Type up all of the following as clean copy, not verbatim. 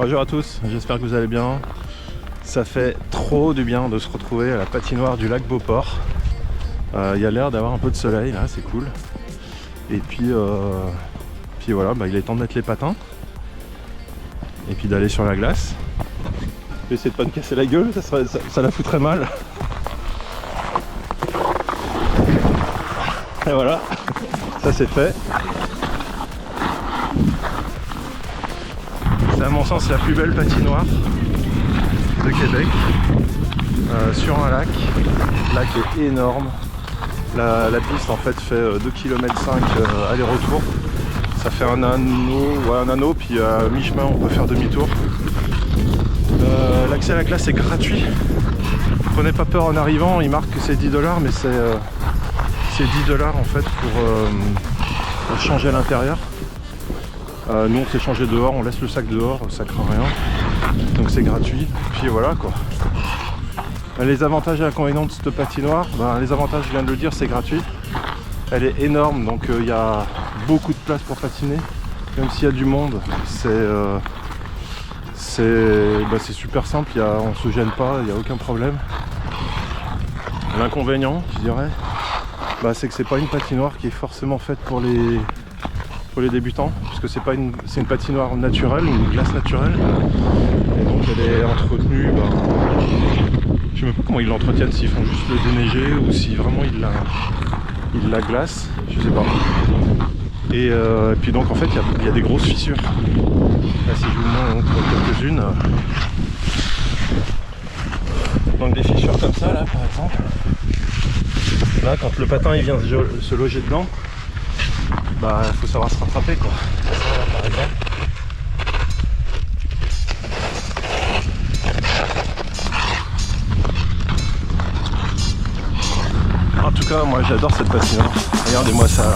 Bonjour à tous, j'espère que vous allez bien. Ça fait trop du bien de se retrouver à la patinoire du lac Beauport. Il y a l'air d'avoir un peu de soleil là, c'est cool. Et puis voilà, il est temps de mettre les patins. Et puis d'aller sur la glace. Je vais essayer de pas me casser la gueule, ça la foutrait mal. Et voilà, ça c'est fait. C'est à mon sens la plus belle patinoire de Québec. Sur un lac. Le lac est énorme. La piste en fait fait 2,5 km aller-retour. Ça fait un anneau, puis à mi-chemin on peut faire demi-tour. L'accès à la glace est gratuit. Prenez pas peur en arrivant, il marque que c'est 10 $, mais c'est 10 $ en fait pour changer à l'intérieur. Nous on s'est changé dehors, on laisse le sac dehors, ça craint rien. Donc c'est gratuit. Puis voilà quoi. Les avantages et inconvénients de cette patinoire, les avantages je viens de le dire, c'est gratuit. Elle est énorme, donc il y a beaucoup de place pour patiner. Même s'il y a du monde, c'est super simple, on se gêne pas, il n'y a aucun problème. L'inconvénient, je dirais, c'est que c'est pas une patinoire qui est forcément faite pour les débutants, puisque c'est une patinoire naturelle, une glace naturelle. Et donc elle est entretenue, je sais même pas comment ils l'entretiennent, s'ils font juste le déneiger ou si vraiment ils la glacent, je sais pas. Et puis donc en fait il y a des grosses fissures. Là si je vous montre quelques-unes. Donc des fissures comme ça là par exemple. Là quand le patin il vient se loger dedans, il faut savoir se rattraper quoi. Ça, là, par exemple. En tout cas moi j'adore cette patinoire. Regardez-moi ça là.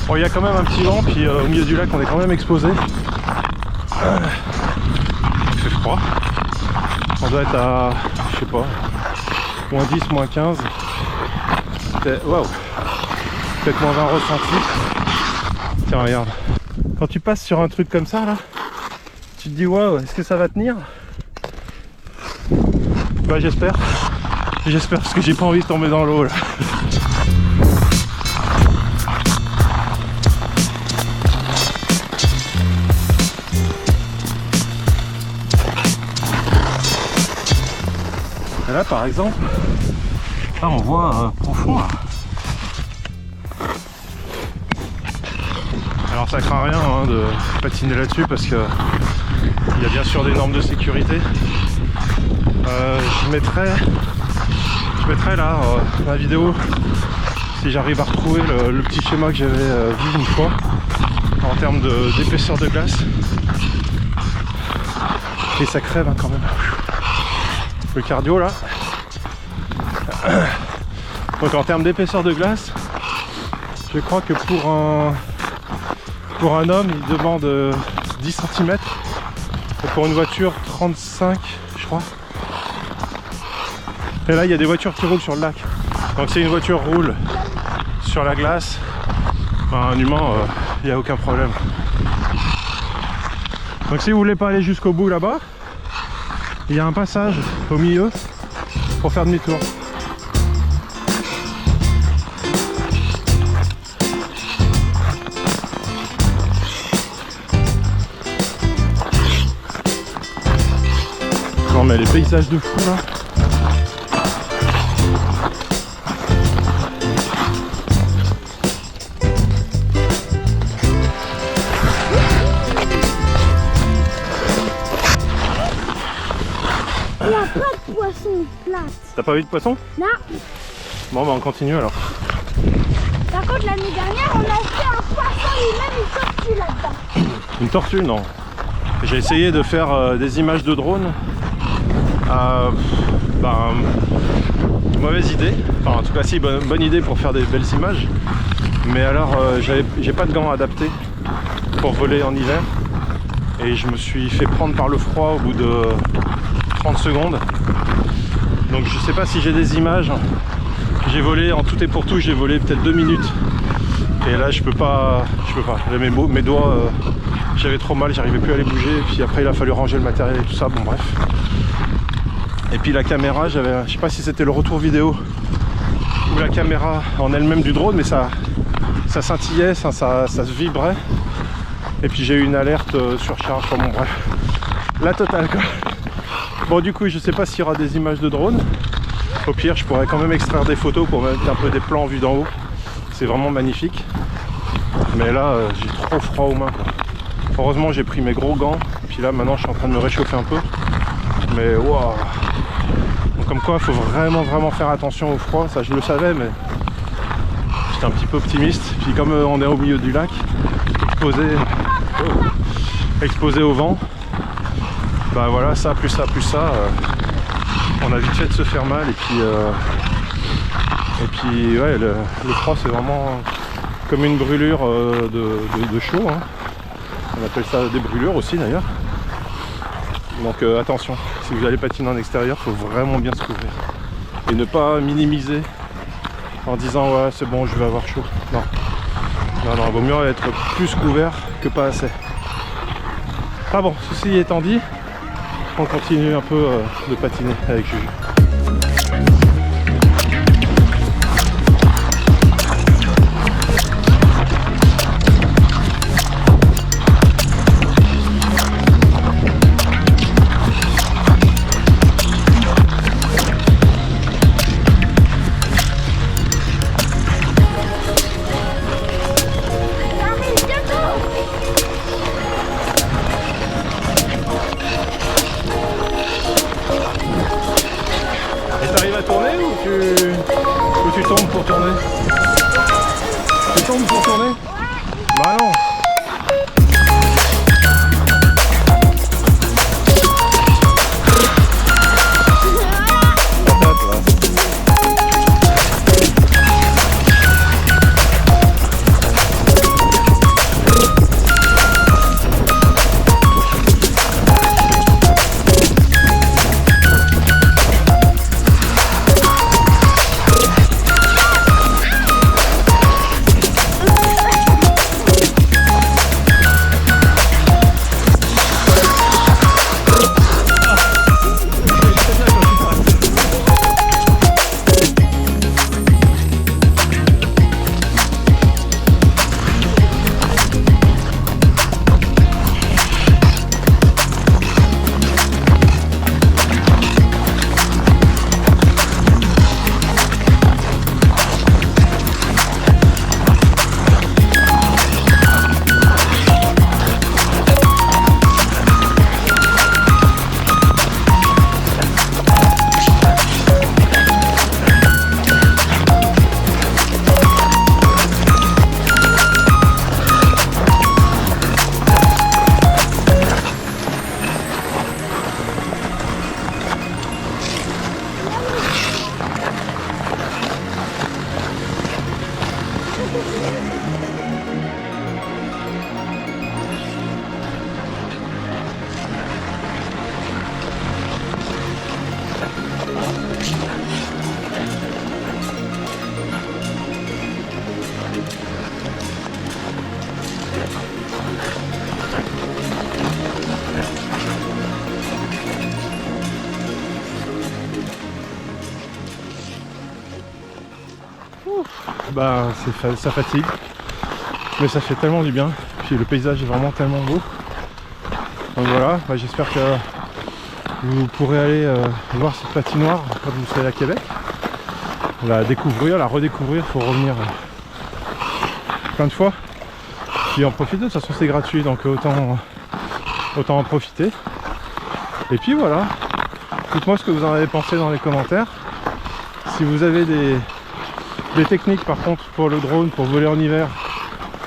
Bon, il y a quand même un petit vent, puis au milieu du lac on est quand même exposé. Il fait froid. On doit être à, je sais pas, moins 10, moins 15. Waouh. Peut-être moins 20 ressenti. Tiens, regarde. Quand tu passes sur un truc comme ça, là, tu te dis waouh, est-ce que ça va tenir? J'espère. J'espère parce que j'ai pas envie de tomber dans l'eau là. Et là par exemple, là on voit profond là. Alors ça craint rien de patiner là-dessus parce que il y a bien sûr des normes de sécurité. Je mettrai là la vidéo si j'arrive à retrouver le petit schéma que j'avais vu une fois en termes d'épaisseur de glace. Et ça crève quand même. Le cardio là. Donc en termes d'épaisseur de glace, je crois que pour un homme il demande 10 cm et pour une voiture 35 je crois. Et là il y a des voitures qui roulent sur le lac. Donc si une voiture roule sur la glace, un humain il n'y a aucun problème. Donc si vous voulez pas aller jusqu'au bout là-bas, il y a un passage au milieu pour faire demi-tour. Non mais les paysages de fou là. Il n'y a pas de poisson plate. T'as pas vu de poisson? Non. Bon on continue alors. Par contre l'année dernière on a fait un poisson et même une tortue là-dedans. Une tortue non. J'ai essayé de faire des images de drone Mauvaise idée. Enfin, en tout cas, si, bonne idée pour faire des belles images. Mais alors, j'ai pas de gants adaptés pour voler en hiver. Et je me suis fait prendre par le froid au bout de 30 secondes. Donc, je sais pas si j'ai des images. J'ai volé, en tout et pour tout, j'ai volé peut-être 2 minutes. Et là, je peux pas. Mes doigts, j'avais trop mal, j'arrivais plus à les bouger. Et puis après, il a fallu ranger le matériel et tout ça. Bon, bref. Et puis la caméra, je sais pas si c'était le retour vidéo ou la caméra en elle-même du drone, mais ça scintillait, ça se vibrait. Et puis j'ai eu une alerte surcharge. Enfin, bon, bref. La totale, quoi. Bon, du coup, je sais pas s'il y aura des images de drone. Au pire, je pourrais quand même extraire des photos pour mettre un peu des plans vus d'en haut. C'est vraiment magnifique. Mais là, j'ai trop froid aux mains, quoi. Heureusement, j'ai pris mes gros gants. Puis là, maintenant, je suis en train de me réchauffer un peu. Mais waouh! Comme quoi, il faut vraiment faire attention au froid. Ça, je le savais, mais j'étais un petit peu optimiste. Puis comme on est au milieu du lac, exposé au vent, bah voilà, ça, plus ça, on a vite fait de se faire mal. Et puis ouais, le froid, c'est vraiment comme une brûlure de chaud, hein. On appelle ça des brûlures aussi, d'ailleurs. Donc attention, si vous allez patiner en extérieur, il faut vraiment bien se couvrir. Et ne pas minimiser en disant ouais c'est bon, je vais avoir chaud. Non, il vaut mieux être plus couvert que pas assez. Ah bon, ceci étant dit, on continue un peu de patiner avec Juju. Tu tombes pour tourner? Tu tombes pour tourner? Bah non! Bah ça fatigue, mais ça fait tellement du bien. Puis le paysage est vraiment tellement beau. Donc voilà, bah, j'espère que vous pourrez aller voir cette patinoire quand vous serez à Québec. La découvrir, la redécouvrir, faut revenir plein de fois. Puis en profiter, de toute façon c'est gratuit, donc autant en profiter. Et puis voilà, dites-moi ce que vous en avez pensé dans les commentaires. Si vous avez des techniques par contre pour le drone, pour voler en hiver,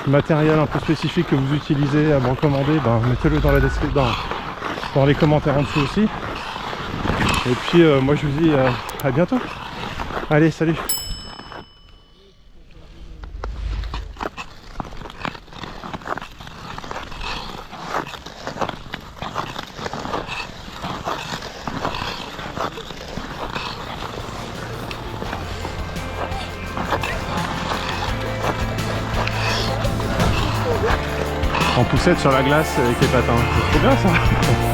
matériel un peu spécifique que vous utilisez à me recommander, ben, mettez-le dans la description, dans les commentaires en dessous aussi. Et puis moi je vous dis à bientôt. Allez, salut. En poussette sur la glace avec les patins. C'est trop bien ça.